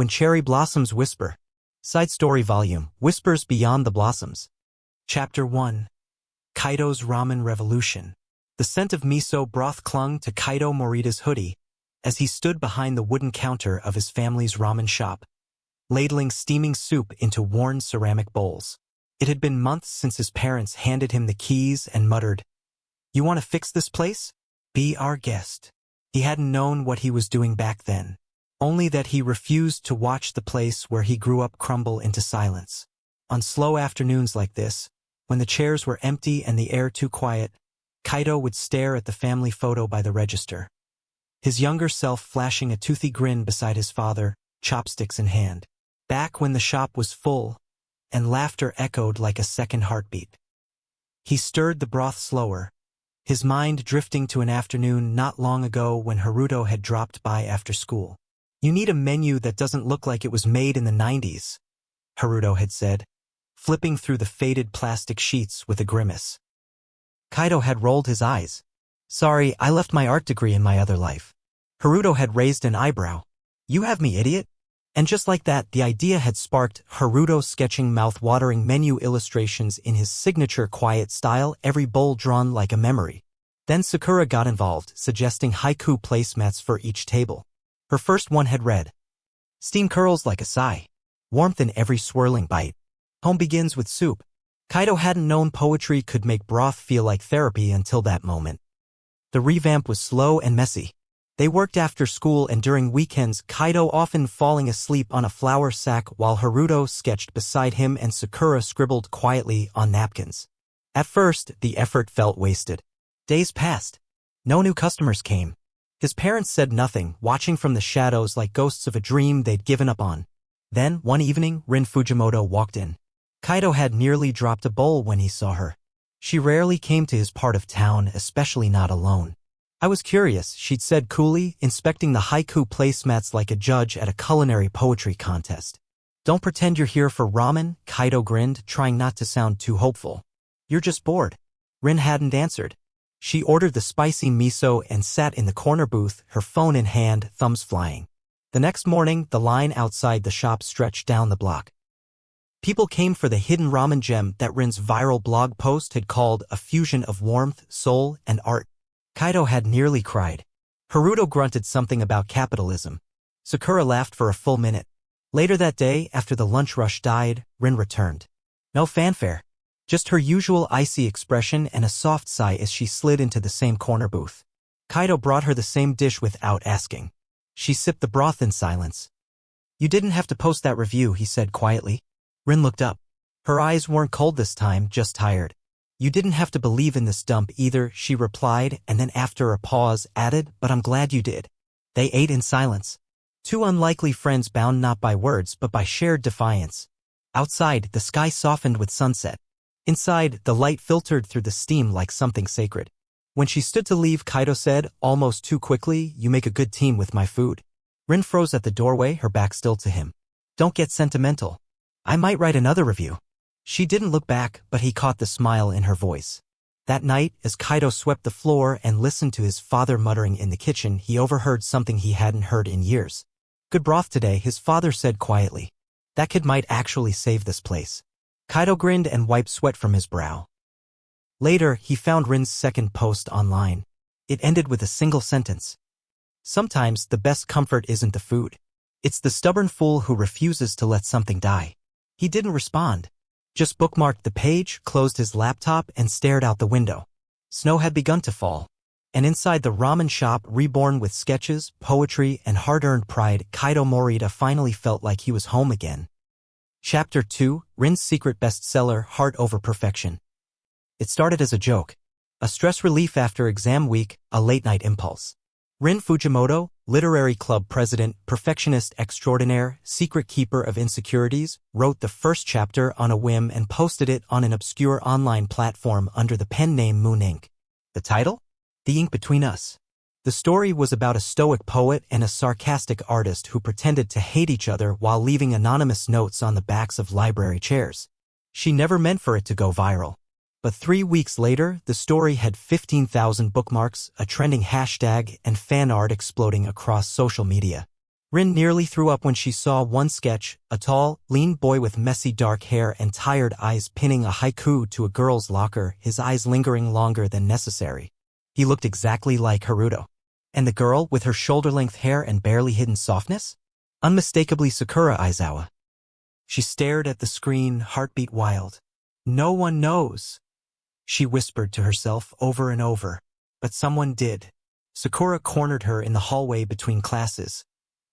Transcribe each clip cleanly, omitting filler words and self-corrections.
When Cherry Blossoms Whisper. Side Story Volume, Whispers Beyond the Blossoms. Chapter 1. Kaido's Ramen Revolution. The scent of miso broth clung to Kaido Morita's hoodie as he stood behind the wooden counter of his family's ramen shop, ladling steaming soup into worn ceramic bowls. It had been months since his parents handed him the keys and muttered, "You want to fix this place? Be our guest." He hadn't known what he was doing back then, only that he refused to watch the place where he grew up crumble into silence. On slow afternoons like this, when the chairs were empty and the air too quiet, Kaido would stare at the family photo by the register, his younger self flashing a toothy grin beside his father, chopsticks in hand. Back when the shop was full, and laughter echoed like a second heartbeat. He stirred the broth slower, his mind drifting to an afternoon not long ago when Haruto had dropped by after school. "You need a menu that doesn't look like it was made in the 90s, Haruto had said, flipping through the faded plastic sheets with a grimace. Kaido had rolled his eyes. "Sorry, I left my art degree in my other life." Haruto had raised an eyebrow. "You have me, idiot?" And just like that, the idea had sparked Haruto sketching mouth-watering menu illustrations in his signature quiet style, every bowl drawn like a memory. Then Sakura got involved, suggesting haiku placemats for each table. Her first one had read, "Steam curls like a sigh. Warmth in every swirling bite. Home begins with soup." Kaido hadn't known poetry could make broth feel like therapy until that moment. The revamp was slow and messy. They worked after school and during weekends, Kaido often falling asleep on a flour sack while Haruto sketched beside him and Sakura scribbled quietly on napkins. At first, the effort felt wasted. Days passed. No new customers came. His parents said nothing, watching from the shadows like ghosts of a dream they'd given up on. Then, one evening, Rin Fujimoto walked in. Kaido had nearly dropped a bowl when he saw her. She rarely came to his part of town, especially not alone. "I was curious," she'd said coolly, inspecting the haiku placemats like a judge at a culinary poetry contest. "Don't pretend you're here for ramen," Kaido grinned, trying not to sound too hopeful. "You're just bored." Rin hadn't answered. She ordered the spicy miso and sat in the corner booth, her phone in hand, thumbs flying. The next morning, the line outside the shop stretched down the block. People came for the hidden ramen gem that Rin's viral blog post had called a fusion of warmth, soul, and art. Kaido had nearly cried. Haruto grunted something about capitalism. Sakura laughed for a full minute. Later that day, after the lunch rush died, Rin returned. No fanfare. Just her usual icy expression and a soft sigh as she slid into the same corner booth. Kaido brought her the same dish without asking. She sipped the broth in silence. "You didn't have to post that review," he said quietly. Rin looked up. Her eyes weren't cold this time, just tired. "You didn't have to believe in this dump either," she replied, and then after a pause added, "But I'm glad you did." They ate in silence. Two unlikely friends bound not by words but by shared defiance. Outside, the sky softened with sunset. Inside, the light filtered through the steam like something sacred. When she stood to leave, Kaido said, almost too quickly, "You make a good team with my food." Rin froze at the doorway, her back still to him. "Don't get sentimental. I might write another review." She didn't look back, but he caught the smile in her voice. That night, as Kaido swept the floor and listened to his father muttering in the kitchen, he overheard something he hadn't heard in years. "Good broth today," his father said quietly. "That kid might actually save this place." Kaido grinned and wiped sweat from his brow. Later, he found Rin's second post online. It ended with a single sentence. "Sometimes the best comfort isn't the food. It's the stubborn fool who refuses to let something die." He didn't respond. Just bookmarked the page, closed his laptop, and stared out the window. Snow had begun to fall. And inside the ramen shop, reborn with sketches, poetry, and hard-earned pride, Kaido Morita finally felt like he was home again. Chapter 2, Rin's secret bestseller, Heart Over Perfection. It started as a joke. A stress relief after exam week, a late-night impulse. Rin Fujimoto, literary club president, perfectionist extraordinaire, secret keeper of insecurities, wrote the first chapter on a whim and posted it on an obscure online platform under the pen name Moon Ink. The title? The Ink Between Us. The story was about a stoic poet and a sarcastic artist who pretended to hate each other while leaving anonymous notes on the backs of library chairs. She never meant for it to go viral. But 3 weeks later, the story had 15,000 bookmarks, a trending hashtag, and fan art exploding across social media. Rin nearly threw up when she saw one sketch, a tall, lean boy with messy dark hair and tired eyes pinning a haiku to a girl's locker, his eyes lingering longer than necessary. He looked exactly like Haruto. And the girl, with her shoulder-length hair and barely hidden softness? Unmistakably Sakura Aizawa. She stared at the screen, heartbeat wild. No one knows, she whispered to herself over and over. But someone did. Sakura cornered her in the hallway between classes.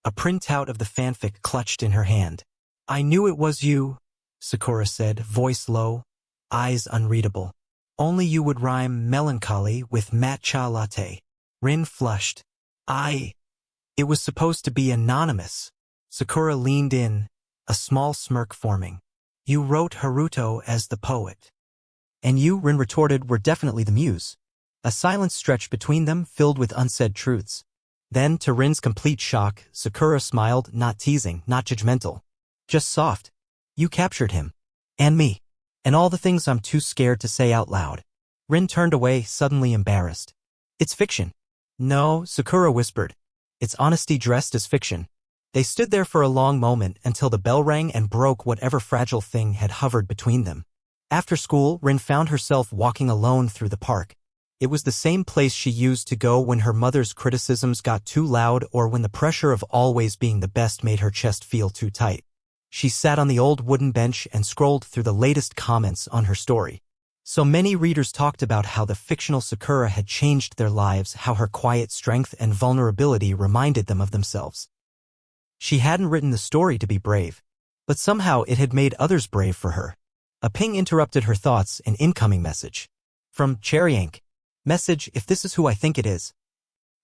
A printout of the fanfic clutched in her hand. I knew it was you, Sakura said, voice low, eyes unreadable. Only you would rhyme melancholy with matcha latte. Rin flushed. It was supposed to be anonymous. Sakura leaned in, a small smirk forming. You wrote Haruto as the poet. And you, Rin retorted, were definitely the muse. A silence stretched between them, filled with unsaid truths. Then, to Rin's complete shock, Sakura smiled, not teasing, not judgmental. Just soft. You captured him. And me. And all the things I'm too scared to say out loud. Rin turned away, suddenly embarrassed. It's fiction. No, Sakura whispered. It's honesty dressed as fiction. They stood there for a long moment until the bell rang and broke whatever fragile thing had hovered between them. After school, Rin found herself walking alone through the park. It was the same place she used to go when her mother's criticisms got too loud or when the pressure of always being the best made her chest feel too tight. She sat on the old wooden bench and scrolled through the latest comments on her story. So many readers talked about how the fictional Sakura had changed their lives, how her quiet strength and vulnerability reminded them of themselves. She hadn't written the story to be brave, but somehow it had made others brave for her. A ping interrupted her thoughts, an incoming message. From Cherry Ink. Message, if this is who I think it is.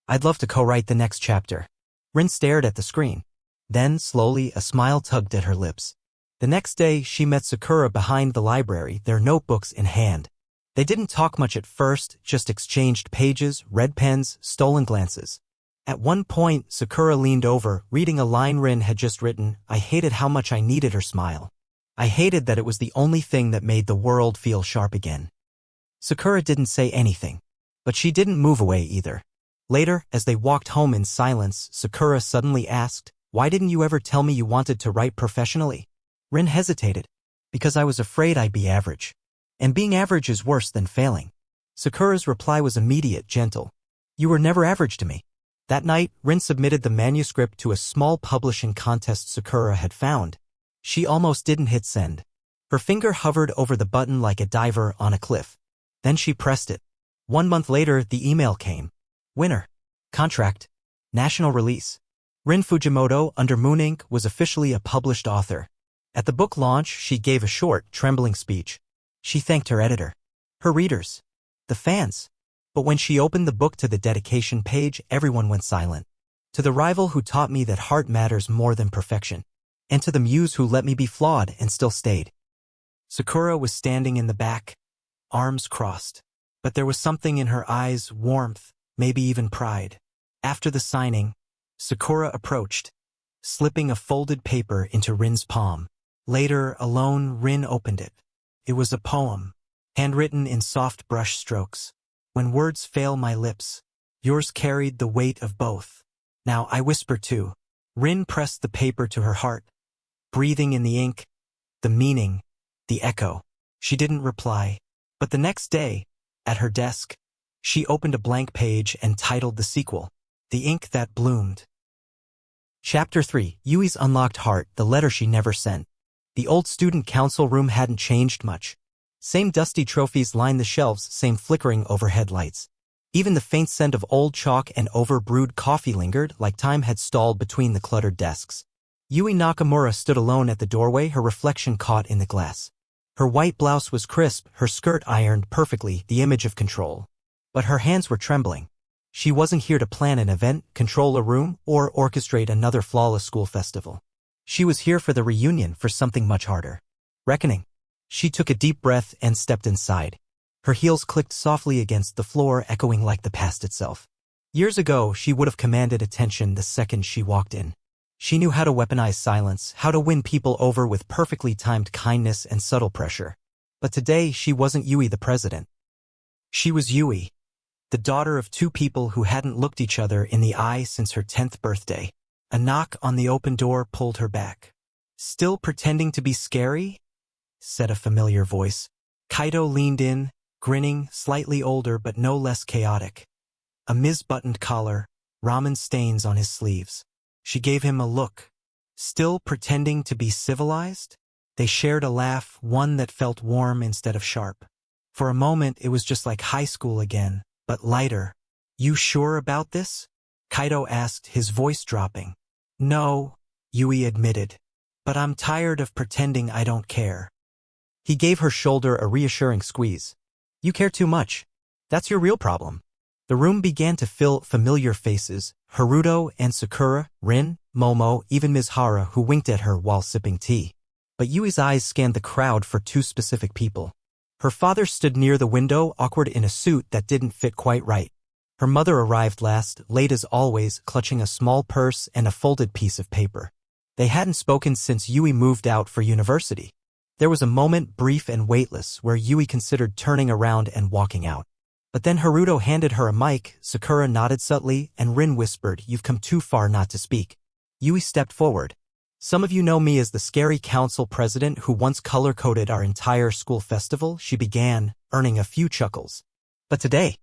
I'd love to co-write the next chapter. Rin stared at the screen. Then, slowly, a smile tugged at her lips. The next day, she met Sakura behind the library, their notebooks in hand. They didn't talk much at first, just exchanged pages, red pens, stolen glances. At one point, Sakura leaned over, reading a line Rin had just written. I hated how much I needed her smile. I hated that it was the only thing that made the world feel sharp again. Sakura didn't say anything. But she didn't move away either. Later, as they walked home in silence, Sakura suddenly asked, why didn't you ever tell me you wanted to write professionally? Rin hesitated. Because I was afraid I'd be average. And being average is worse than failing. Sakura's reply was immediate, gentle. You were never average to me. That night, Rin submitted the manuscript to a small publishing contest Sakura had found. She almost didn't hit send. Her finger hovered over the button like a diver on a cliff. Then she pressed it. 1 month later, the email came. Winner. Contract. National release. Rin Fujimoto, under Moon Inc., was officially a published author. At the book launch, she gave a short, trembling speech. She thanked her editor, her readers, the fans. But when she opened the book to the dedication page, everyone went silent. To the rival who taught me that heart matters more than perfection. And to the muse who let me be flawed and still stayed. Sakura was standing in the back, arms crossed. But there was something in her eyes, warmth, maybe even pride. After the signing, Sakura approached, slipping a folded paper into Rin's palm. Later, alone, Rin opened it. It was a poem, handwritten in soft brush strokes. When words fail my lips, yours carried the weight of both. Now I whisper too. Rin pressed the paper to her heart, breathing in the ink, the meaning, the echo. She didn't reply, but the next day, at her desk, she opened a blank page and titled the sequel, The Ink That Bloomed. Chapter 3, Yui's Unlocked Heart, the letter she never sent. The old student council room hadn't changed much. Same dusty trophies lined the shelves, same flickering overhead lights. Even the faint scent of old chalk and over-brewed coffee lingered, like time had stalled between the cluttered desks. Yui Nakamura stood alone at the doorway, her reflection caught in the glass. Her white blouse was crisp, her skirt ironed perfectly, the image of control. But her hands were trembling. She wasn't here to plan an event, control a room, or orchestrate another flawless school festival. She was here for the reunion, for something much harder. Reckoning. She took a deep breath and stepped inside. Her heels clicked softly against the floor, echoing like the past itself. Years ago, she would have commanded attention the second she walked in. She knew how to weaponize silence, how to win people over with perfectly timed kindness and subtle pressure. But today, she wasn't Yui the president. She was Yui, the daughter of two people who hadn't looked each other in the eye since her 10th birthday. A knock on the open door pulled her back. "Still pretending to be scary?" said a familiar voice. Kaido leaned in, grinning, slightly older but no less chaotic. A misbuttoned collar, ramen stains on his sleeves. She gave him a look. "Still pretending to be civilized?" They shared a laugh, one that felt warm instead of sharp. For a moment it was just like high school again, but lighter. "You sure about this?" Kaido asked, his voice dropping. "No," Yui admitted. "But I'm tired of pretending I don't care." He gave her shoulder a reassuring squeeze. "You care too much. That's your real problem." The room began to fill familiar faces, Haruto and Sakura, Rin, Momo, even Ms. Hara, who winked at her while sipping tea. But Yui's eyes scanned the crowd for two specific people. Her father stood near the window, awkward in a suit that didn't fit quite right. Her mother arrived last, late as always, clutching a small purse and a folded piece of paper. They hadn't spoken since Yui moved out for university. There was a moment, brief and weightless, where Yui considered turning around and walking out. But then Haruto handed her a mic, Sakura nodded subtly, and Rin whispered, "You've come too far not to speak." Yui stepped forward. "Some of you know me as the scary council president who once color-coded our entire school festival," she began, earning a few chuckles. "But today,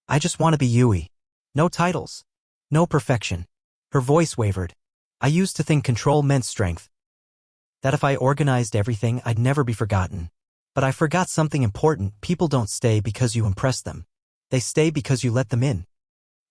I just want to be Yui. No titles. No perfection." Her voice wavered. "I used to think control meant strength. That if I organized everything, I'd never be forgotten. But I forgot something important. People don't stay because you impress them. They stay because you let them in."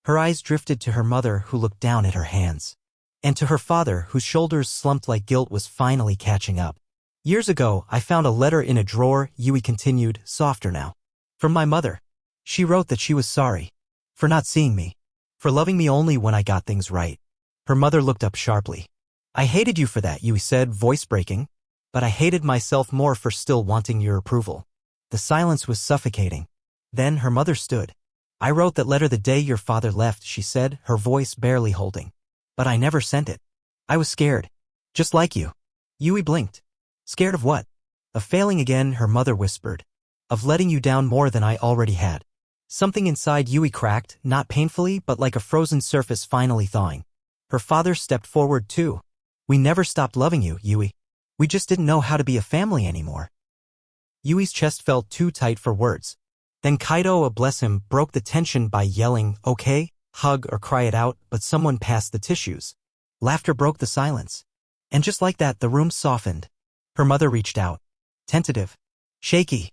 Her eyes drifted to her mother, who looked down at her hands. And to her father, whose shoulders slumped like guilt was finally catching up. "Years ago, I found a letter in a drawer," Yui continued, softer now. "From my mother. She wrote that she was sorry. For not seeing me. For loving me only when I got things right." Her mother looked up sharply. "I hated you for that," Yui said, voice breaking. "But I hated myself more for still wanting your approval." The silence was suffocating. Then her mother stood. "I wrote that letter the day your father left," she said, her voice barely holding. "But I never sent it. I was scared. Just like you." Yui blinked. "Scared of what?" "Of failing again," her mother whispered. "Of letting you down more than I already had." Something inside Yui cracked, not painfully, but like a frozen surface finally thawing. Her father stepped forward too. "We never stopped loving you, Yui. We just didn't know how to be a family anymore." Yui's chest felt too tight for words. Then Kaido, bless him, broke the tension by yelling, "Okay, hug or cry it out," but someone passed the tissues. Laughter broke the silence. And just like that, the room softened. Her mother reached out. Tentative. Shaky.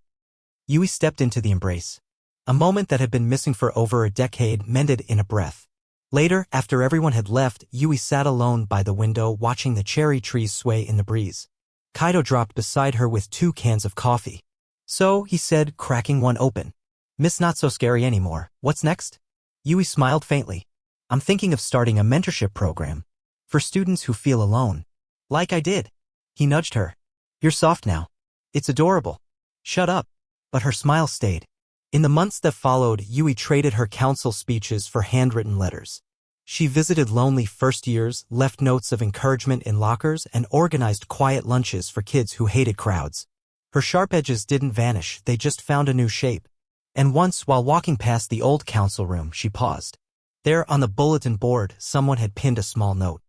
Yui stepped into the embrace. A moment that had been missing for over a decade mended in a breath. Later, after everyone had left, Yui sat alone by the window watching the cherry trees sway in the breeze. Kaido dropped beside her with 2 cans of coffee. "So," he said, cracking one open. "Miss Not So Scary anymore. What's next?" Yui smiled faintly. "I'm thinking of starting a mentorship program. For students who feel alone. Like I did." He nudged her. "You're soft now. It's adorable." "Shut up." But her smile stayed. In the months that followed, Yui traded her council speeches for handwritten letters. She visited lonely first years, left notes of encouragement in lockers, and organized quiet lunches for kids who hated crowds. Her sharp edges didn't vanish, they just found a new shape. And once, while walking past the old council room, she paused. There, on the bulletin board, someone had pinned a small note.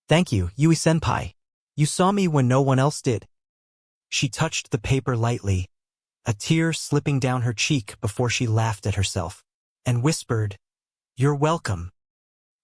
"Thank you, Yui-senpai. You saw me when no one else did." She touched the paper lightly, a tear slipping down her cheek before she laughed at herself, and whispered, "You're welcome."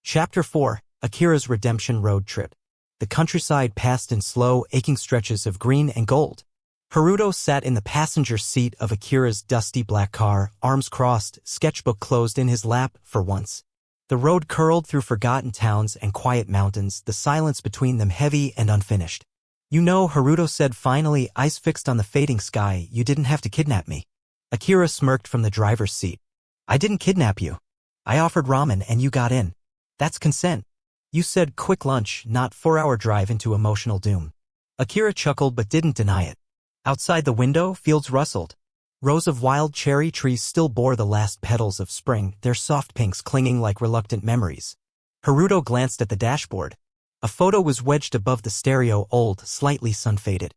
Chapter 4, Akira's Redemption Road Trip. The countryside passed in slow, aching stretches of green and gold. Haruto sat in the passenger seat of Akira's dusty black car, arms crossed, sketchbook closed in his lap for once. The road curled through forgotten towns and quiet mountains, the silence between them heavy and unfinished. "You know," Haruto said finally, eyes fixed on the fading sky, "you didn't have to kidnap me." Akira smirked from the driver's seat. "I didn't kidnap you. I offered ramen and you got in. That's consent. You said quick lunch, not 4-hour drive into emotional doom." Akira chuckled but didn't deny it. Outside the window, fields rustled. Rows of wild cherry trees still bore the last petals of spring, their soft pinks clinging like reluctant memories. Haruto glanced at the dashboard. A photo was wedged above the stereo, old, slightly sun-faded.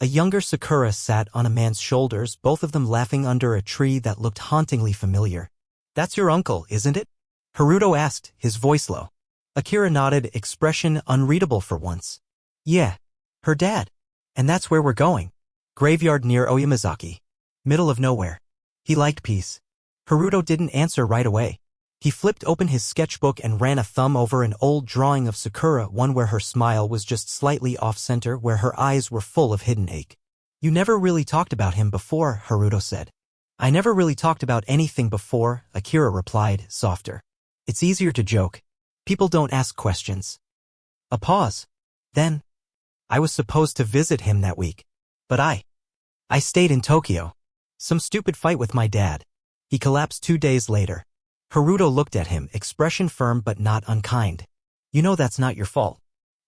A younger Sakura sat on a man's shoulders, both of them laughing under a tree that looked hauntingly familiar. "That's your uncle, isn't it?" Haruto asked, his voice low. Akira nodded, expression unreadable for once. Yeah. Her dad. And that's where we're going. Graveyard near Oyamazaki. Middle of nowhere. He liked peace. Haruto didn't answer right away. He flipped open his sketchbook and ran a thumb over an old drawing of Sakura, one where her smile was just slightly off-center, where her eyes were full of hidden ache. You never really talked about him before, Haruto said. I never really talked about anything before, Akira replied, softer. It's easier to joke. People don't ask questions. A pause. Then, I was supposed to visit him that week. But I stayed in Tokyo. Some stupid fight with my dad. He collapsed 2 days later. Haruto looked at him, expression firm but not unkind. You know that's not your fault.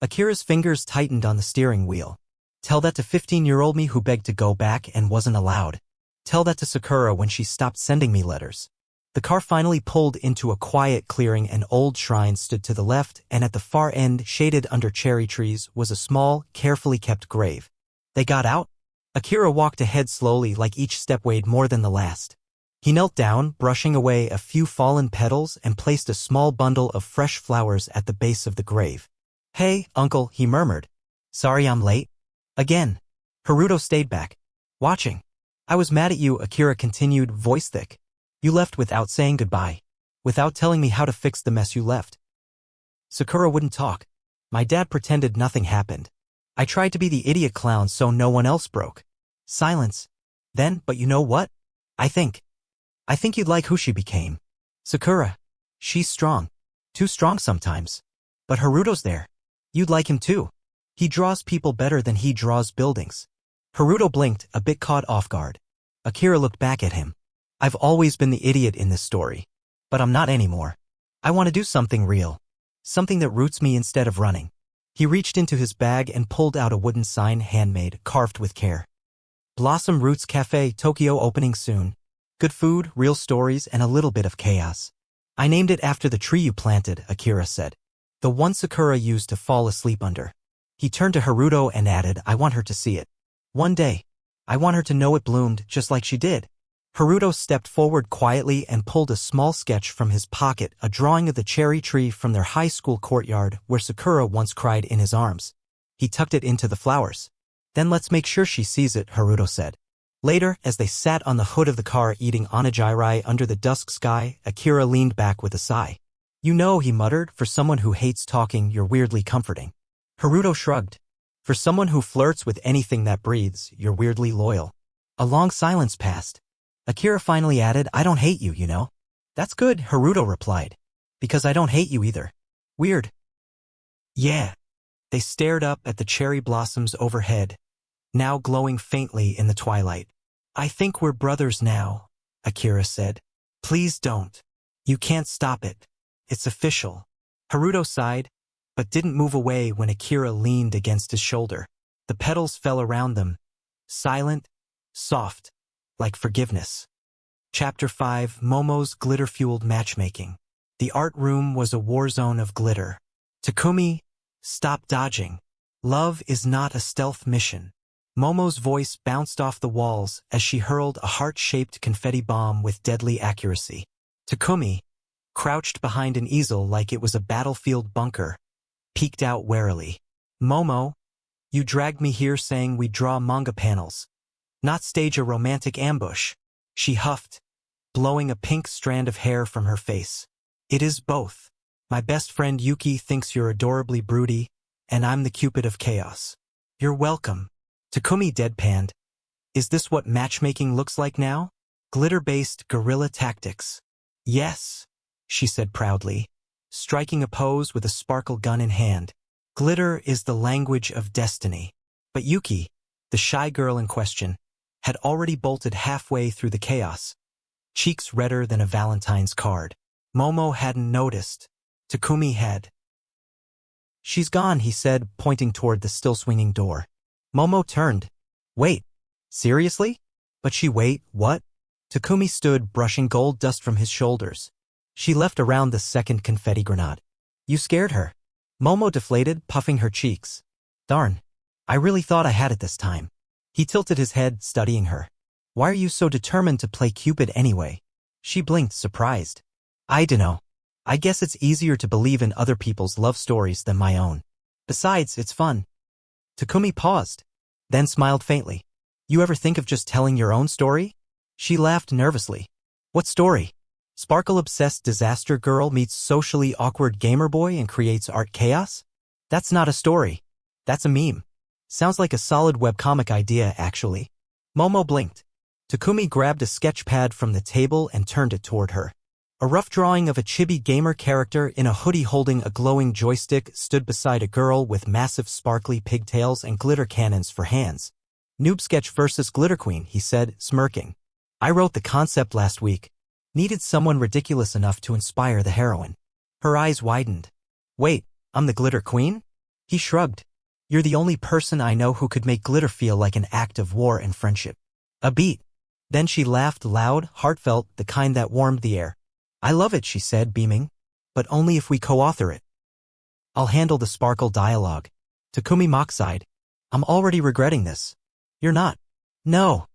Akira's fingers tightened on the steering wheel. Tell that to 15-year-old me who begged to go back and wasn't allowed. Tell that to Sakura when she stopped sending me letters. The car finally pulled into a quiet clearing. An old shrine stood to the left, and at the far end, shaded under cherry trees, was a small, carefully kept grave. They got out? Akira walked ahead slowly, like each step weighed more than the last. He knelt down, brushing away a few fallen petals, and placed a small bundle of fresh flowers at the base of the grave. Hey, uncle, he murmured. Sorry I'm late. Again. Haruto stayed back, watching. I was mad at you, Akira continued, voice thick. You left without saying goodbye. Without telling me how to fix the mess you left. Sakura wouldn't talk. My dad pretended nothing happened. I tried to be the idiot clown so no one else broke. Silence. Then, but you know what? I think you'd like who she became. Sakura. She's strong. Too strong sometimes. But Haruto's there. You'd like him too. He draws people better than he draws buildings. Haruto blinked, a bit caught off guard. Akira looked back at him. I've always been the idiot in this story. But I'm not anymore. I want to do something real. Something that roots me instead of running. He reached into his bag and pulled out a wooden sign, handmade, carved with care. Blossom Roots Cafe, Tokyo, opening soon. Good food, real stories, and a little bit of chaos. I named it after the tree you planted, Akira said. The one Sakura used to fall asleep under. He turned to Haruto and added, I want her to see it. One day. I want her to know it bloomed just like she did. Haruto stepped forward quietly and pulled a small sketch from his pocket, a drawing of the cherry tree from their high school courtyard where Sakura once cried in his arms. He tucked it into the flowers. Then let's make sure she sees it, Haruto said. Later, as they sat on the hood of the car eating onigiri under the dusk sky, Akira leaned back with a sigh. You know, he muttered, for someone who hates talking, you're weirdly comforting. Haruto shrugged. For someone who flirts with anything that breathes, you're weirdly loyal. A long silence passed. Akira finally added, I don't hate you, you know. That's good, Haruto replied. Because I don't hate you either. Weird. Yeah. They stared up at the cherry blossoms overhead, now glowing faintly in the twilight. I think we're brothers now, Akira said. Please don't. You can't stop it. It's official. Haruto sighed, but didn't move away when Akira leaned against his shoulder. The petals fell around them, silent, soft, like forgiveness. Chapter 5, Momo's glitter-fueled matchmaking. The art room was a war zone of glitter. Takumi, stop dodging. Love is not a stealth mission. Momo's voice bounced off the walls as she hurled a heart-shaped confetti bomb with deadly accuracy. Takumi, crouched behind an easel like it was a battlefield bunker, peeked out warily. Momo, you dragged me here saying we'd draw manga panels, not stage a romantic ambush. She huffed, blowing a pink strand of hair from her face. It is both. My best friend Yuki thinks you're adorably broody, and I'm the Cupid of chaos. You're welcome. Takumi deadpanned. Is this what matchmaking looks like now? Glitter-based guerrilla tactics. Yes, she said proudly, striking a pose with a sparkle gun in hand. Glitter is the language of destiny. But Yuki, the shy girl in question, had already bolted halfway through the chaos, cheeks redder than a Valentine's card. Momo hadn't noticed. Takumi had. She's gone, he said, pointing toward the still-swinging door. Momo turned. Wait. Seriously? But what? Takumi stood, brushing gold dust from his shoulders. She left around the second confetti grenade. You scared her. Momo deflated, puffing her cheeks. Darn. I really thought I had it this time. He tilted his head, studying her. Why are you so determined to play Cupid anyway? She blinked, surprised. I dunno. I guess it's easier to believe in other people's love stories than my own. Besides, it's fun. Takumi paused, then smiled faintly. You ever think of just telling your own story? She laughed nervously. What story? Sparkle-obsessed disaster girl meets socially awkward gamer boy and creates art chaos? That's not a story. That's a meme. Sounds like a solid webcomic idea, actually. Momo blinked. Takumi grabbed a sketch pad from the table and turned it toward her. A rough drawing of a chibi gamer character in a hoodie holding a glowing joystick stood beside a girl with massive sparkly pigtails and glitter cannons for hands. Noob sketch versus Glitter Queen, he said, smirking. I wrote the concept last week. Needed someone ridiculous enough to inspire the heroine. Her eyes widened. Wait, I'm the Glitter Queen? He shrugged. You're the only person I know who could make glitter feel like an act of war and friendship. A beat. Then she laughed loud, heartfelt, the kind that warmed the air. I love it, she said, beaming. But only if we co-author it. I'll handle the sparkle dialogue. Takumi mock-sighed. I'm already regretting this. You're not. No.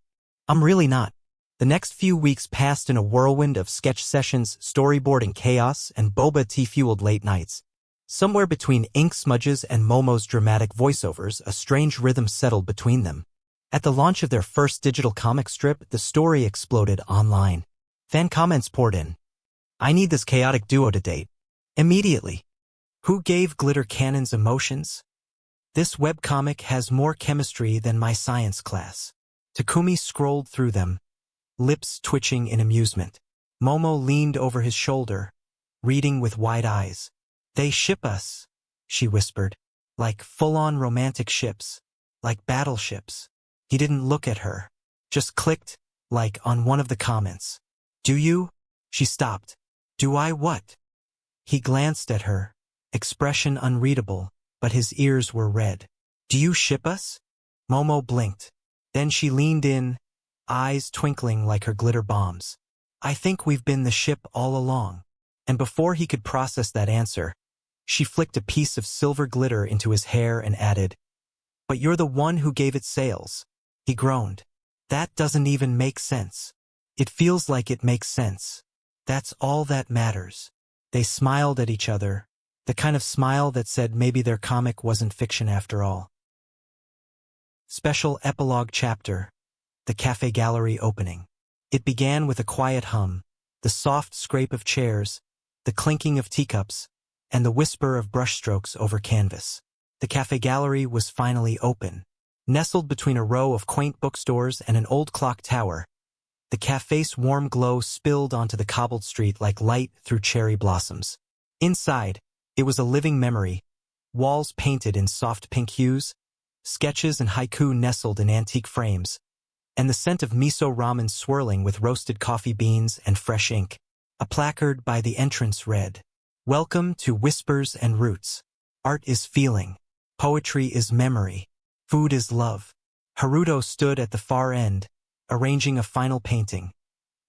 I'm really not. The next few weeks passed in a whirlwind of sketch sessions, storyboarding chaos, and boba tea-fueled late nights. Somewhere between ink smudges and Momo's dramatic voiceovers, a strange rhythm settled between them. At the launch of their first digital comic strip, the story exploded online. Fan comments poured in. I need this chaotic duo to date. Immediately. Who gave glitter cannons emotions? This webcomic has more chemistry than my science class. Takumi scrolled through them, lips twitching in amusement. Momo leaned over his shoulder, reading with wide eyes. They ship us, she whispered, like full-on romantic ships, like battleships. He didn't look at her, just clicked, like on one of the comments. Do you? She stopped. Do I what? He glanced at her, expression unreadable, but his ears were red. Do you ship us? Momo blinked. Then she leaned in, eyes twinkling like her glitter bombs. I think we've been the ship all along. And before he could process that answer, she flicked a piece of silver glitter into his hair and added, But you're the one who gave it sails. He groaned. That doesn't even make sense. It feels like it makes sense. That's all that matters. They smiled at each other, the kind of smile that said maybe their comic wasn't fiction after all. Special Epilogue Chapter. The Cafe Gallery Opening. It began with a quiet hum, the soft scrape of chairs, the clinking of teacups, and the whisper of brushstrokes over canvas. The cafe gallery was finally open. Nestled between a row of quaint bookstores and an old clock tower, the cafe's warm glow spilled onto the cobbled street like light through cherry blossoms. Inside, it was a living memory, walls painted in soft pink hues, sketches and haiku nestled in antique frames, and the scent of miso ramen swirling with roasted coffee beans and fresh ink. A placard by the entrance read, Welcome to Whispers and Roots. Art is feeling. Poetry is memory. Food is love. Haruto stood at the far end, arranging a final painting.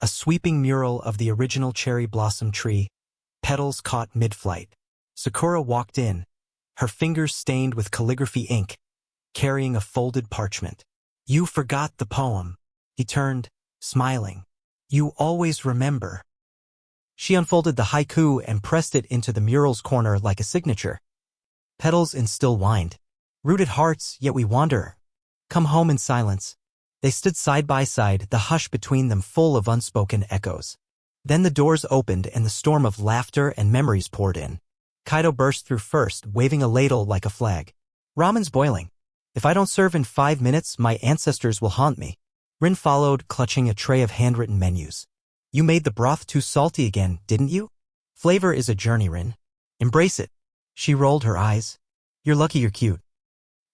A sweeping mural of the original cherry blossom tree, petals caught mid-flight. Sakura walked in, her fingers stained with calligraphy ink, carrying a folded parchment. You forgot the poem. He turned, smiling. You always remember. She unfolded the haiku and pressed it into the mural's corner like a signature. Petals in still wind. Rooted hearts, yet we wander. Come home in silence. They stood side by side, the hush between them full of unspoken echoes. Then the doors opened and the storm of laughter and memories poured in. Kaido burst through first, waving a ladle like a flag. Ramen's boiling. If I don't serve in 5 minutes, my ancestors will haunt me. Rin followed, clutching a tray of handwritten menus. You made the broth too salty again, didn't you? Flavor is a journey, Rin. Embrace it. She rolled her eyes. You're lucky you're cute.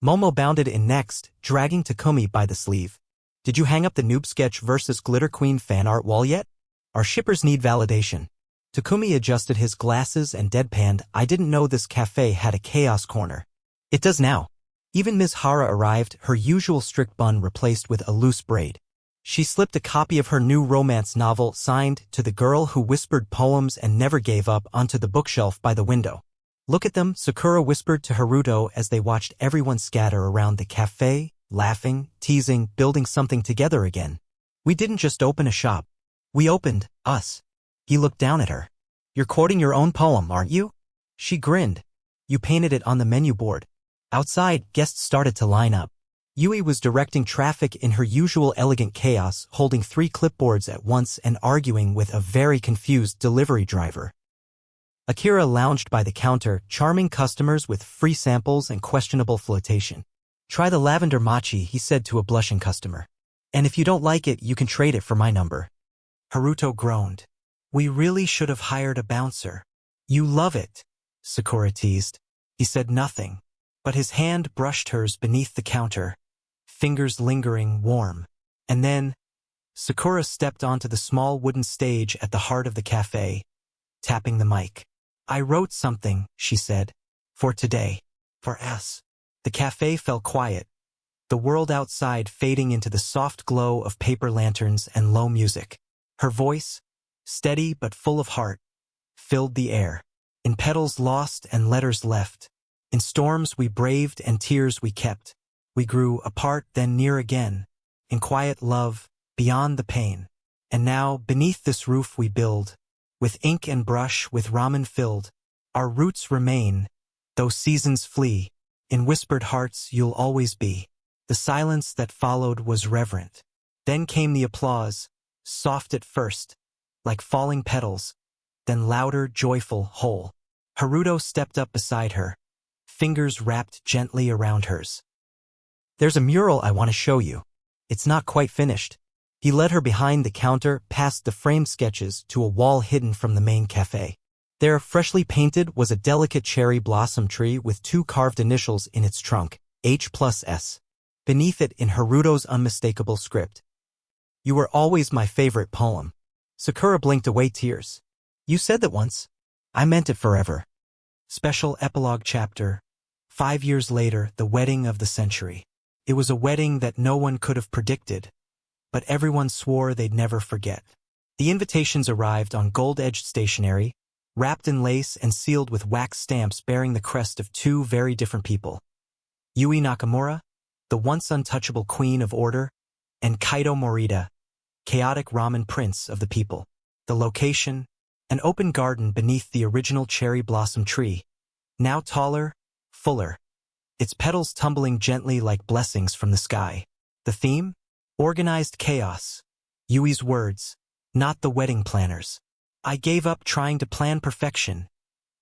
Momo bounded in next, dragging Takumi by the sleeve. Did you hang up the Noob Sketch versus Glitter Queen fan art wall yet? Our shippers need validation. Takumi adjusted his glasses and deadpanned, I didn't know this cafe had a chaos corner. It does now. Even Ms. Hara arrived, her usual strict bun replaced with a loose braid. She slipped a copy of her new romance novel signed To the Girl Who Whispered Poems and Never Gave Up onto the bookshelf by the window. Look at them, Sakura whispered to Haruto as they watched everyone scatter around the cafe, laughing, teasing, building something together again. We didn't just open a shop. We opened us. He looked down at her. You're quoting your own poem, aren't you? She grinned. You painted it on the menu board. Outside, guests started to line up. Yui was directing traffic in her usual elegant chaos, holding 3 clipboards at once and arguing with a very confused delivery driver. Akira lounged by the counter, charming customers with free samples and questionable flotation. Try the lavender mochi, he said to a blushing customer. And if you don't like it, you can trade it for my number. Haruto groaned. We really should have hired a bouncer. You love it, Sakura teased. He said nothing, but his hand brushed hers beneath the counter, fingers lingering warm. And then, Sakura stepped onto the small wooden stage at the heart of the cafe, tapping the mic. I wrote something, she said. For today. For us. The cafe fell quiet, the world outside fading into the soft glow of paper lanterns and low music. Her voice, steady but full of heart, filled the air. In petals lost and letters left. In storms we braved and tears we kept. We grew apart then near again. In quiet love, beyond the pain. And now, beneath this roof we build. With ink and brush, with ramen filled. Our roots remain, though seasons flee. In whispered hearts you'll always be. The silence that followed was reverent. Then came the applause, soft at first, like falling petals, then louder, joyful, whole. Haruto stepped up beside her, fingers wrapped gently around hers. There's a mural I want to show you. It's not quite finished. He led her behind the counter, past the framed sketches, to a wall hidden from the main cafe. There, freshly painted, was a delicate cherry blossom tree with 2 carved initials in its trunk, H+S. Beneath it, in Haruto's unmistakable script. You were always my favorite poem. Sakura blinked away tears. You said that once. I meant it forever. Special epilogue chapter. 5 years later, the wedding of the century. It was a wedding that no one could have predicted, but everyone swore they'd never forget. The invitations arrived on gold-edged stationery, wrapped in lace and sealed with wax stamps bearing the crest of 2 very different people. Yui Nakamura, the once untouchable queen of order, and Kaito Morita, chaotic ramen prince of the people. The location, an open garden beneath the original cherry blossom tree, now taller, fuller, its petals tumbling gently like blessings from the sky. The theme? Organized chaos. Yui's words, not the wedding planners. I gave up trying to plan perfection,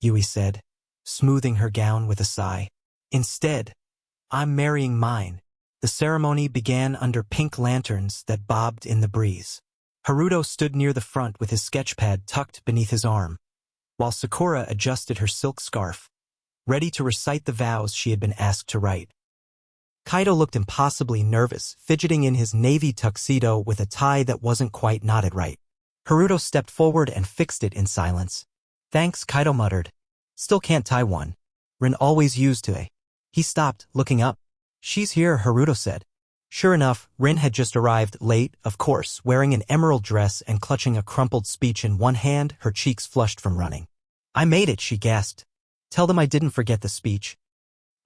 Yui said, smoothing her gown with a sigh. Instead, I'm marrying mine. The ceremony began under pink lanterns that bobbed in the breeze. Haruto stood near the front with his sketchpad tucked beneath his arm, while Sakura adjusted her silk scarf, ready to recite the vows she had been asked to write. Kaito looked impossibly nervous, fidgeting in his navy tuxedo with a tie that wasn't quite knotted right. Haruto stepped forward and fixed it in silence. Thanks, Kaito muttered. Still can't tie one. Rin always used to. He stopped, looking up. She's here, Haruto said. Sure enough, Rin had just arrived, late, of course, wearing an emerald dress and clutching a crumpled speech in one hand, her cheeks flushed from running. I made it, she gasped. Tell them I didn't forget the speech.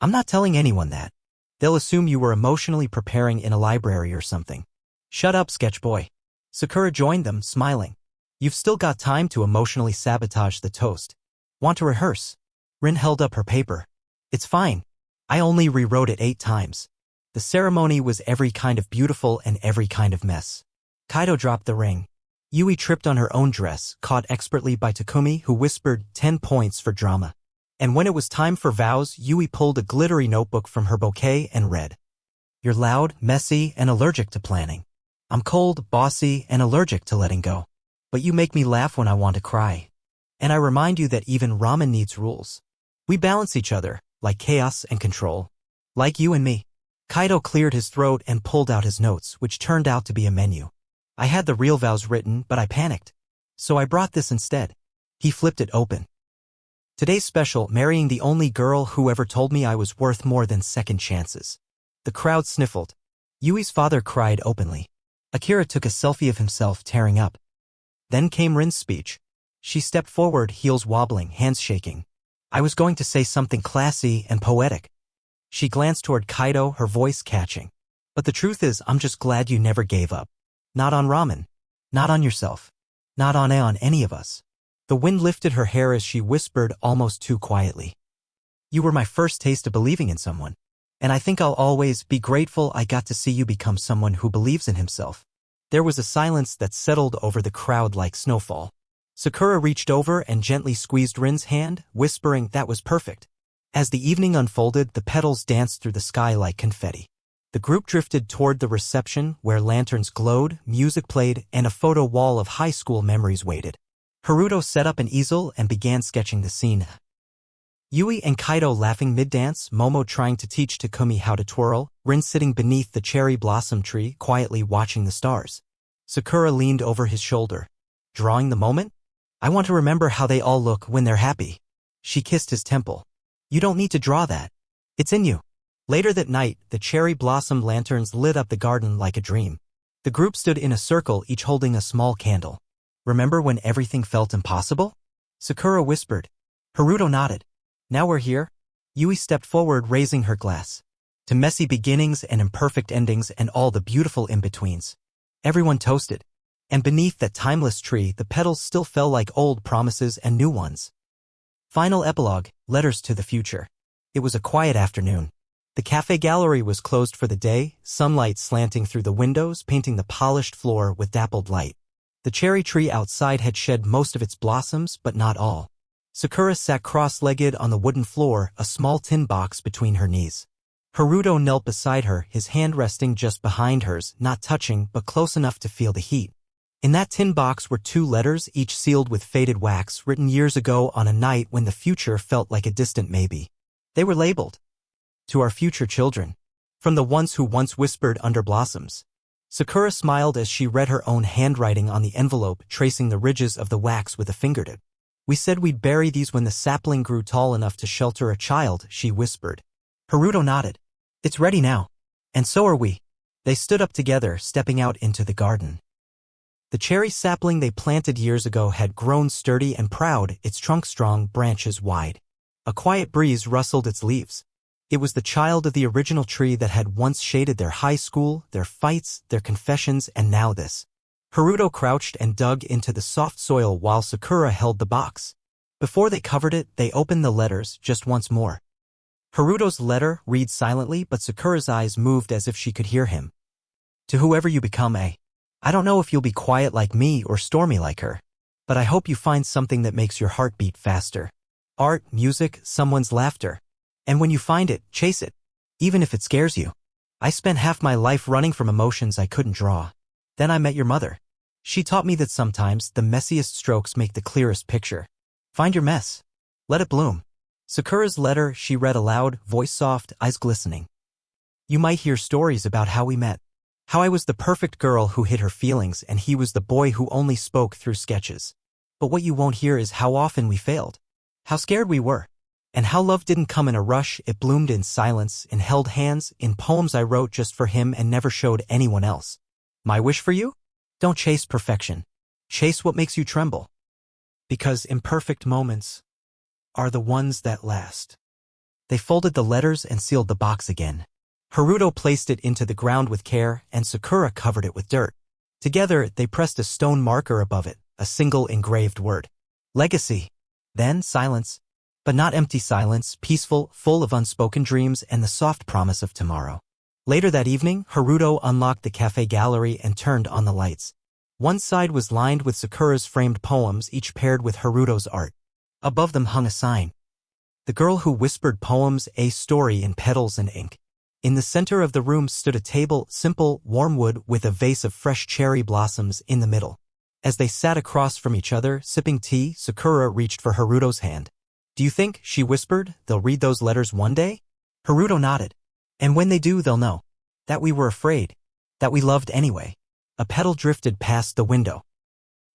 I'm not telling anyone that. They'll assume you were emotionally preparing in a library or something. Shut up, sketch boy. Sakura joined them, smiling. You've still got time to emotionally sabotage the toast. Want to rehearse? Rin held up her paper. It's fine. I only rewrote it 8 times. The ceremony was every kind of beautiful and every kind of mess. Kaito dropped the ring. Yui tripped on her own dress, caught expertly by Takumi, who whispered 10 points for drama. And when it was time for vows, Yui pulled a glittery notebook from her bouquet and read. You're loud, messy, and allergic to planning. I'm cold, bossy, and allergic to letting go. But you make me laugh when I want to cry. And I remind you that even ramen needs rules. We balance each other, like chaos and control. Like you and me. Kaito cleared his throat and pulled out his notes, which turned out to be a menu. I had the real vows written, but I panicked. So I brought this instead. He flipped it open. Today's special, marrying the only girl who ever told me I was worth more than second chances. The crowd sniffled. Yui's father cried openly. Akira took a selfie of himself tearing up. Then came Rin's speech. She stepped forward, heels wobbling, hands shaking. I was going to say something classy and poetic. She glanced toward Kaito, her voice catching. But the truth is, I'm just glad you never gave up. Not on ramen. Not on yourself. Not on any of us. The wind lifted her hair as she whispered almost too quietly. You were my first taste of believing in someone. And I think I'll always be grateful I got to see you become someone who believes in himself. There was a silence that settled over the crowd like snowfall. Sakura reached over and gently squeezed Rin's hand, whispering that was perfect. As the evening unfolded, the petals danced through the sky like confetti. The group drifted toward the reception where lanterns glowed, music played, and a photo wall of high school memories waited. Haruto set up an easel and began sketching the scene. Yui and Kaido laughing mid-dance, Momo trying to teach Takumi how to twirl, Rin sitting beneath the cherry blossom tree quietly watching the stars. Sakura leaned over his shoulder. Drawing the moment? I want to remember how they all look when they're happy. She kissed his temple. You don't need to draw that. It's in you. Later that night, the cherry blossom lanterns lit up the garden like a dream. The group stood in a circle, each holding a small candle. Remember when everything felt impossible? Sakura whispered. Haruto nodded. Now we're here. Yui stepped forward, raising her glass. To messy beginnings and imperfect endings and all the beautiful in-betweens. Everyone toasted. And beneath that timeless tree, the petals still fell like old promises and new ones. Final epilogue, letters to the future. It was a quiet afternoon. The cafe gallery was closed for the day, sunlight slanting through the windows, painting the polished floor with dappled light. The cherry tree outside had shed most of its blossoms, but not all. Sakura sat cross-legged on the wooden floor, a small tin box between her knees. Haruto knelt beside her, his hand resting just behind hers, not touching, but close enough to feel the heat. In that tin box were 2 letters, each sealed with faded wax, written years ago on a night when the future felt like a distant maybe. They were labeled. To our future children. From the ones who once whispered under blossoms. Sakura smiled as she read her own handwriting on the envelope, tracing the ridges of the wax with a fingertip. We said we'd bury these when the sapling grew tall enough to shelter a child, she whispered. Haruto nodded. It's ready now. And so are we. They stood up together, stepping out into the garden. The cherry sapling they planted years ago had grown sturdy and proud, its trunk strong, branches wide. A quiet breeze rustled its leaves. It was the child of the original tree that had once shaded their high school, their fights, their confessions, and now this. Haruto crouched and dug into the soft soil while Sakura held the box. Before they covered it, they opened the letters just once more. Haruto's letter read silently, but Sakura's eyes moved as if she could hear him. To whoever you become, I don't know if you'll be quiet like me or stormy like her, but I hope you find something that makes your heart beat faster. Art, music, someone's laughter. And when you find it, chase it. Even if it scares you. I spent half my life running from emotions I couldn't draw. Then I met your mother. She taught me that sometimes the messiest strokes make the clearest picture. Find your mess. Let it bloom. Sakura's letter she read aloud, voice soft, eyes glistening. You might hear stories about how we met. How I was the perfect girl who hid her feelings and he was the boy who only spoke through sketches. But what you won't hear is how often we failed. How scared we were. And how love didn't come in a rush, it bloomed in silence, in held hands, in poems I wrote just for him and never showed anyone else. My wish for you? Don't chase perfection. Chase what makes you tremble. Because imperfect moments are the ones that last. They folded the letters and sealed the box again. Haruto placed it into the ground with care, and Sakura covered it with dirt. Together, they pressed a stone marker above it, a single engraved word. Legacy. Then silence. But not empty silence, peaceful, full of unspoken dreams and the soft promise of tomorrow. Later that evening, Haruto unlocked the cafe gallery and turned on the lights. One side was lined with Sakura's framed poems, each paired with Haruto's art. Above them hung a sign. The girl who whispered poems, a story in petals and ink. In the center of the room stood a table, simple, warm wood, with a vase of fresh cherry blossoms in the middle. As they sat across from each other, sipping tea, Sakura reached for Haruto's hand. Do you think, she whispered, they'll read those letters one day? Haruto nodded. And when they do, they'll know. That we were afraid. That we loved anyway. A petal drifted past the window.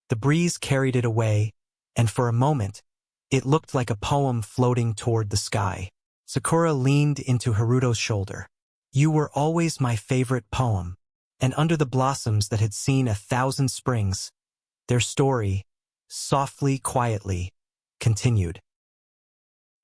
The breeze carried it away, and for a moment, it looked like a poem floating toward the sky. Sakura leaned into Haruto's shoulder. You were always my favorite poem. And under the blossoms that had seen 1,000 springs, their story, softly, quietly, continued.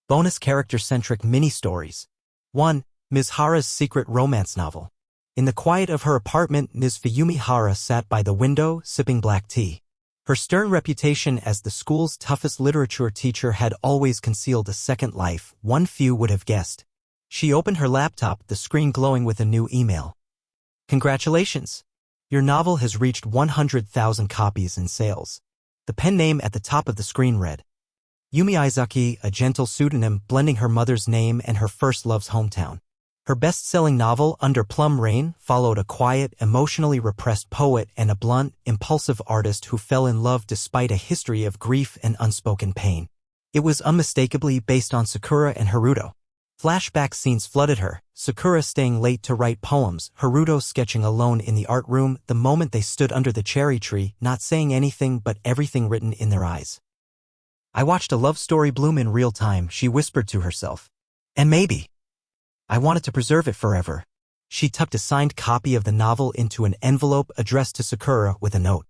Bonus character-centric mini-stories. 1. Ms. Hara's secret romance novel. In the quiet of her apartment, Ms. Fuyumi Hara sat by the window, sipping black tea. Her stern reputation as the school's toughest literature teacher had always concealed a second life one few would have guessed. She opened her laptop, the screen glowing with a new email. Congratulations! Your novel has reached 100,000 copies in sales. The pen name at the top of the screen read, Yumi Izaki, a gentle pseudonym blending her mother's name and her first love's hometown. Her best-selling novel, Under Plum Rain, followed a quiet, emotionally repressed poet and a blunt, impulsive artist who fell in love despite a history of grief and unspoken pain. It was unmistakably based on Sakura and Haruto. Flashback scenes flooded her, Sakura staying late to write poems, Haruto sketching alone in the art room the moment they stood under the cherry tree, not saying anything but everything written in their eyes. I watched a love story bloom in real time, she whispered to herself. And maybe I wanted to preserve it forever. She tucked a signed copy of the novel into an envelope addressed to Sakura with a note.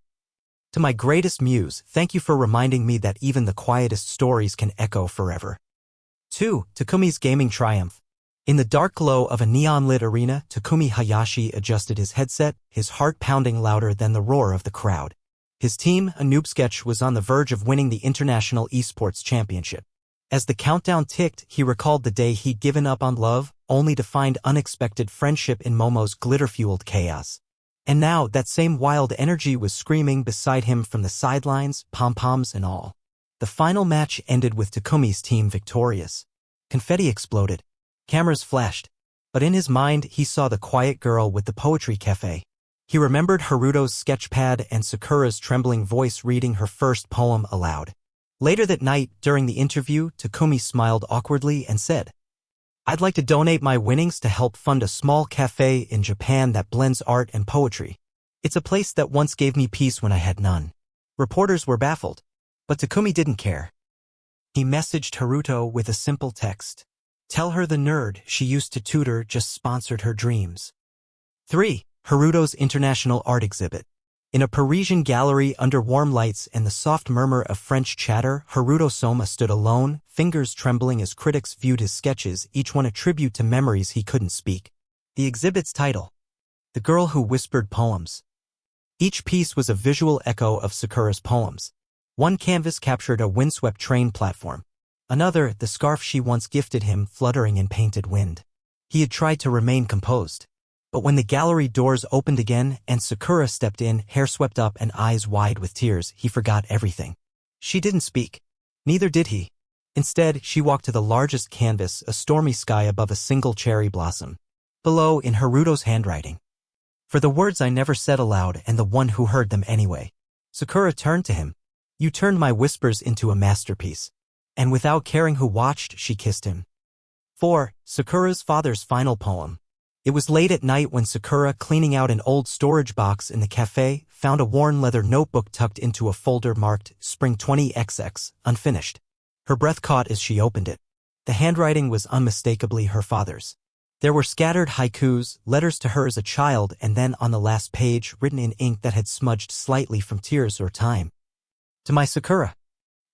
To my greatest muse, thank you for reminding me that even the quietest stories can echo forever. 2. Takumi's gaming triumph. In the dark glow of a neon-lit arena, Takumi Hayashi adjusted his headset, his heart pounding louder than the roar of the crowd. His team, a Noob Sketch, was on the verge of winning the International Esports Championship. As the countdown ticked, he recalled the day he'd given up on love, only to find unexpected friendship in Momo's glitter-fueled chaos. And now, that same wild energy was screaming beside him from the sidelines, pom-poms and all. The final match ended with Takumi's team victorious. Confetti exploded. Cameras flashed. But in his mind, he saw the quiet girl with the poetry cafe. He remembered Haruto's sketchpad and Sakura's trembling voice reading her first poem aloud. Later that night, during the interview, Takumi smiled awkwardly and said, I'd like to donate my winnings to help fund a small cafe in Japan that blends art and poetry. It's a place that once gave me peace when I had none. Reporters were baffled. But Takumi didn't care. He messaged Haruto with a simple text. Tell her the nerd she used to tutor just sponsored her dreams. 3. Haruto's International Art Exhibit. In a Parisian gallery under warm lights and the soft murmur of French chatter, Haruto Soma stood alone, fingers trembling as critics viewed his sketches, each one a tribute to memories he couldn't speak. The exhibit's title, The Girl Who Whispered Poems. Each piece was a visual echo of Sakura's poems. One canvas captured a windswept train platform. Another, the scarf she once gifted him, fluttering in painted wind. He had tried to remain composed. But when the gallery doors opened again and Sakura stepped in, hair swept up and eyes wide with tears, he forgot everything. She didn't speak. Neither did he. Instead, she walked to the largest canvas, a stormy sky above a single cherry blossom. Below, in Haruto's handwriting. For the words I never said aloud and the one who heard them anyway. Sakura turned to him. You turned my whispers into a masterpiece. And without caring who watched, she kissed him. 4. Sakura's father's final poem. It was late at night when Sakura, cleaning out an old storage box in the cafe, found a worn leather notebook tucked into a folder marked Spring 20XX, unfinished. Her breath caught as she opened it. The handwriting was unmistakably her father's. There were scattered haikus, letters to her as a child, and then on the last page, written in ink that had smudged slightly from tears or time. To my Sakura.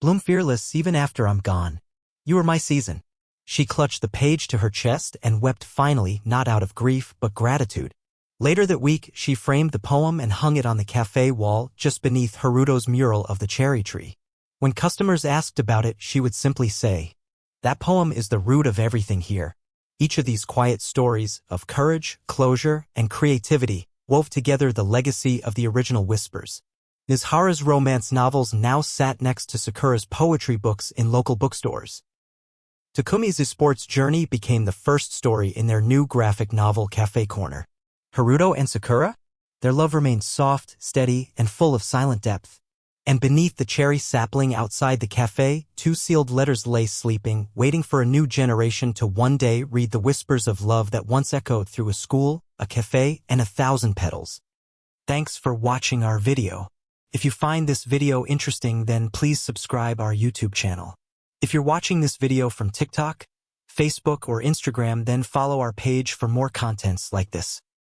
Bloom fearless even after I'm gone. You are my season. She clutched the page to her chest and wept finally, not out of grief but gratitude. Later that week, she framed the poem and hung it on the cafe wall just beneath Haruto's mural of the cherry tree. When customers asked about it, she would simply say, that poem is the root of everything here. Each of these quiet stories of courage, closure, and creativity wove together the legacy of the original Whispers. Nizhara's romance novels now sat next to Sakura's poetry books in local bookstores. Takumi's sports journey became the first story in their new graphic novel Cafe Corner. Haruto and Sakura? Their love remained soft, steady, and full of silent depth. And beneath the cherry sapling outside the cafe, 2 sealed letters lay sleeping, waiting for a new generation to one day read the whispers of love that once echoed through a school, a cafe, and 1,000 petals. Thanks for watching our video. If you find this video interesting, then please subscribe our YouTube channel. If you're watching this video from TikTok, Facebook, or Instagram, then follow our page for more contents like this.